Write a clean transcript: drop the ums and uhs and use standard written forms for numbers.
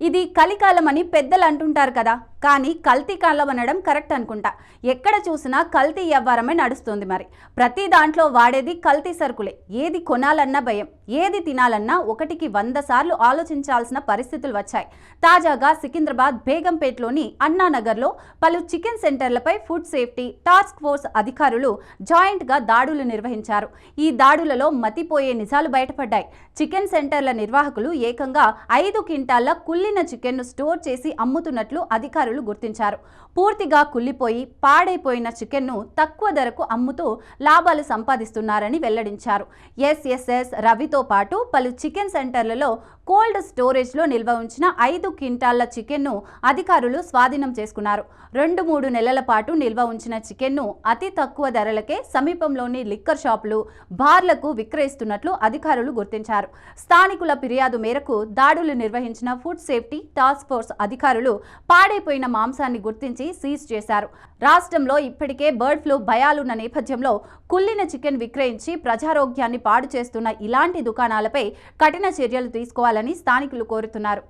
ఇది కలికాలం అని పెద్దలు అంటుంటారు కదా, కానీ కల్తీ కాలం అనడం కరెక్ట్ అనుకుంటా. ఎక్కడ చూసినా కల్తీ వ్యవహారమే నడుస్తుంది. మరి ప్రతి దాంట్లో వాడేది కల్తీ సరుకులే. ఏది కొనాలన్నా భయం, ఏది తినాలన్నా ఒకటికి 100 సార్లు ఆలోచించాల్సిన పరిస్థితులు వచ్చాయి. తాజాగా సికింద్రాబాద్ బేగంపేట్లోని అన్నానగర్లో పలు చికెన్ సెంటర్లపై ఫుడ్ సేఫ్టీ టాస్క్ ఫోర్స్ అధికారులు జాయింట్గా దాడులు నిర్వహించారు. ఈ దాడులలో మతిపోయే నిజాలు బయటపడ్డాయి. చికెన్ సెంటర్ల నిర్వాహకులు ఏకంగా 5 క్వింటాళ్ల కుళ్ళిన చికెన్ను స్టోర్ చేసి అమ్ముతున్నట్లు అధికారులు గుర్తించారు. పూర్తిగా కుళ్ళిపోయి పాడైపోయిన చికెన్ను తక్కువ ధరకు అమ్ముతూ లాభాలు సంపాదిస్తున్నారని వెల్లడించారు. ఎస్ఎస్ఎస్ రవితో పాటు పలు చికెన్ సెంటర్లలో కోల్డ్ స్టోరేజ్లో నిల్వ ఉంచిన 5 క్వింటాళ్ల చికెన్ను అధికారులు స్వాధీనం చేసుకున్నారు. 2-3 నెలల పాటు నిల్వ ఉంచిన చికెన్ను అతి తక్కువ ధరలకే సమీపంలోని లిక్కర్ షాపులు, బార్లకు విక్రయిస్తున్నట్లు అధికారులు గుర్తించారు. స్థానికుల ఫిర్యాదు మేరకు దాడులు నిర్వహించిన ఫుడ్ సేఫ్టీ టాస్క్ ఫోర్స్ అధికారులు పాడైపోయిన మాంసాన్ని గుర్తించి సీజ్ చేశారు. రాష్ట్రంలో ఇప్పటికే బర్డ్ ఫ్లూ భయాలున్న నేపథ్యంలో కుళ్ళిన చికెన్ విక్రయించి ప్రజారోగ్యాన్ని పాడు చేస్తున్న ఇలాంటి దుకాణాలపై కఠిన చర్యలు తీసుకోవాలని స్థానికులు కోరుతున్నారు.